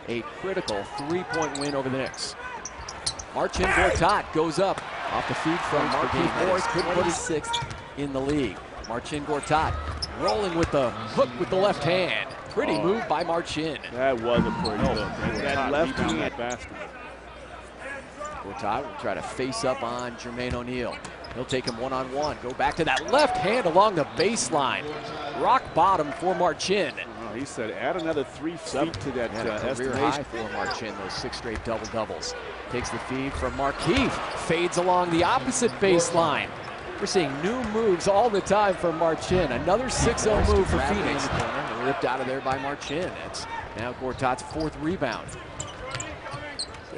a critical 3-point win over the Knicks. Marcin Gortat goes up off the feed from Marquise Morris, could put his 6th in the league. Marcin Gortat rolling with the hook with the left hand. Pretty move by Marcin. That was a pretty hook. That left hand. That basket. Gortat will try to face up on Jermaine O'Neal. He'll take him one-on-one. Go back to that left hand along the baseline. Rock bottom for Marcin. He said add another 3 feet to that career high for Marcin, those 6 straight double-doubles. Takes the feed from Markieff. Fades along the opposite baseline. We're seeing new moves all the time from Marcin. Another 6-0 move for Phoenix. Ripped out of there by Marcin. It's now Gortat's 4th rebound.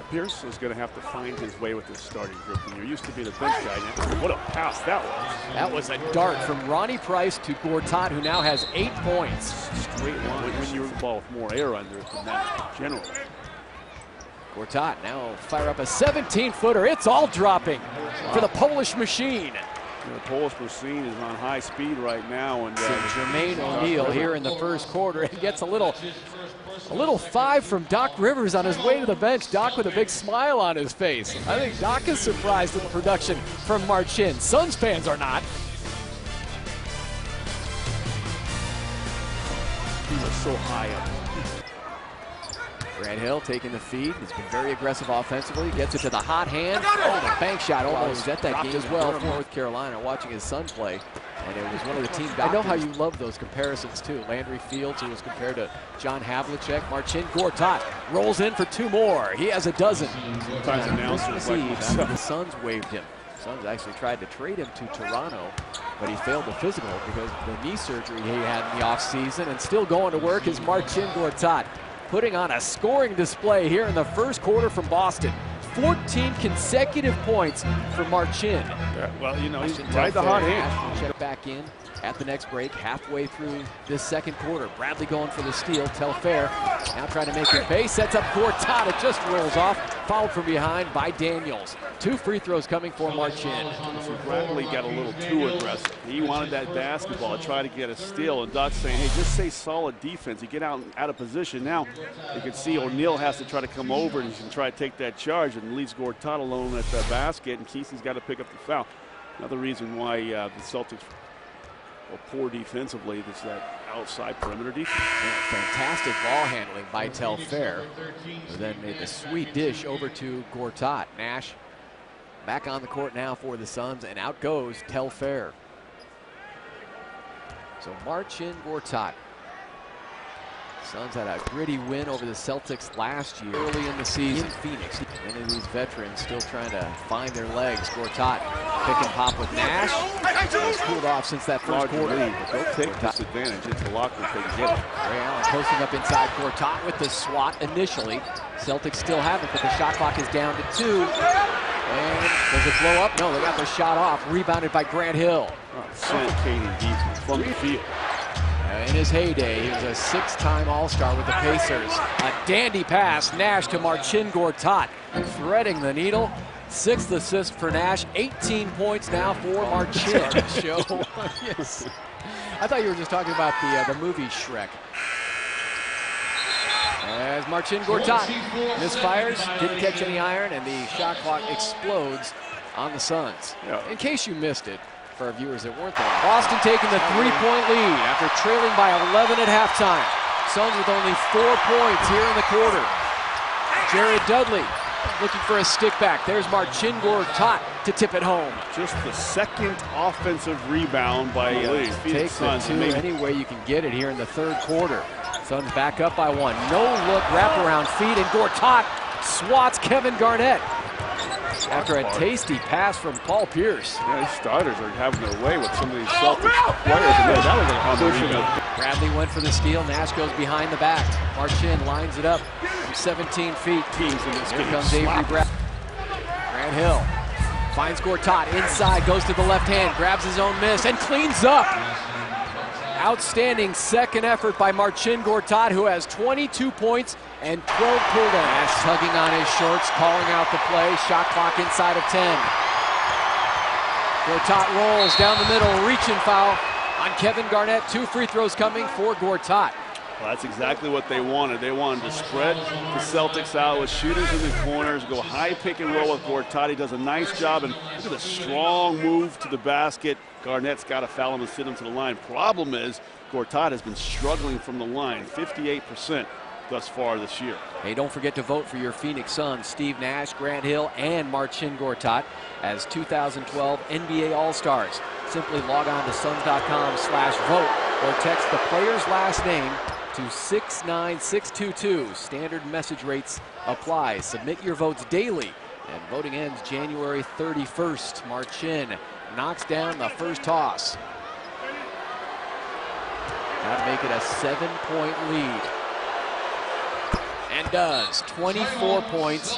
Pierce is going to have to find his way with this starting group. And you're used to be the bench guy. What a pass that was. That was a dart from Ronnie Price to Gortat, who now has 8 points. Straight line when you're involved with more air under it than that generally. Gortat now will fire up a 17-footer. It's all dropping for the Polish machine. The Polish machine is on high speed right now. And Jermaine O'Neal here in the first quarter and gets a little 5 from Doc Rivers on his way to the bench. Doc with a big smile on his face. I think Doc is surprised at the production from Marcin. Suns fans are not. He was so high up. Grant Hill taking the feed. He's been very aggressive offensively. Gets it to the hot hand. Oh, the bank shot almost at that game as well for North Carolina, watching his son play. And it was one of the team doctors. I know how you love those comparisons too. Landry Fields, who was compared to John Havlicek. Marcin Gortat rolls in for 2 more. He has a dozen. Sometimes announcers the Suns waived him. Suns actually tried to trade him to Toronto, but he failed the physical because of the knee surgery he had in the offseason. And still going to work is Marcin Gortat, putting on a scoring display here in the first quarter from Boston. 14 consecutive points for Marcin. Yeah, well, you know, he's right the hot hand. Check back in at the next break, halfway through this second quarter. Bradley going for the steal. Telfair now trying to make it pay. Sets up Gortat. It just rolls off. Fouled from behind by Daniels. 2 free throws coming for Marcin. So Bradley got a little too aggressive. He wanted that basketball to try to get a steal, and Doc's saying, hey, just say solid defense. You get out of position. Now you can see O'Neal has to try to come over and try to take that charge, and leaves Gortat alone at the basket, and Kesey's got to pick up the foul. Another reason why the Celtics are poor defensively is that outside perimeter defense. Yeah, fantastic ball handling by Telfair, who then made the sweet dish over to Gortat. Nash back on the court now for the Suns, and out goes Telfair. So Marcin Gortat. Suns had a gritty win over the Celtics last year early in the season. In Phoenix. Many of these veterans still trying to find their legs. Gortat pick and pop with Nash. He's cooled off since that first quarter. They'll take this advantage into the locker if they can get it. Ray Allen posting up inside Gortat with the swat initially. Celtics still have it, but the shot clock is down to 2. And does it blow up? No, they got the shot off. Rebounded by Grant Hill. Suffocating defense from the field. In his heyday, he was a 6-time All-Star with the Pacers. A dandy pass, Nash to Marcin Gortat, threading the needle. 6th assist for Nash, 18 points now for Marcin. Yes. I thought you were just talking about the movie Shrek. As Marcin Gortat misfires, didn't catch any iron, and the shot clock explodes on the Suns. In case you missed it, for our viewers that weren't there. Boston taking the 3-point lead after trailing by 11 at halftime. Suns with only 4 points here in the quarter. Jared Dudley looking for a stick back. There's Marcin Gortat to tip it home. Just the 2nd offensive rebound by the Phoenix Suns. Take the 2 any way you can get it here in the 3rd quarter. Suns back up by 1. No look wraparound feed, and Gortat swats Kevin Garnett. After a tasty pass from Paul Pierce. Yeah, these starters are having their way with some of these Celtics players. That was a position. Bradley went for the steal. Nash goes behind the back. Marcin lines it up from 17 feet. Here comes Avery Bradley. Grant Hill finds Gortat inside, goes to the left hand, grabs his own miss, and cleans up. Outstanding second effort by Marcin Gortat, who has 22 points and 12 pull-downs. Nash tugging on his shorts, calling out the play. Shot clock inside of 10. Gortat rolls down the middle, reach and foul on Kevin Garnett. 2 free throws coming for Gortat. Well, that's exactly what they wanted. They wanted to spread the Celtics out with shooters in the corners, go high pick and roll with Gortat. He does a nice job, and look at the strong move to the basket. Garnett's got to foul him and sit him to the line. Problem is, Gortat has been struggling from the line, 58% thus far this year. Hey, don't forget to vote for your Phoenix Suns, Steve Nash, Grant Hill, and Marcin Gortat as 2012 NBA All-Stars. Simply log on to suns.com/vote or text the player's last name to 69622. Standard message rates apply. Submit your votes daily, and voting ends January 31st. Marcin knocks down the first toss. That'll make it a 7-point lead. And does. 24 points.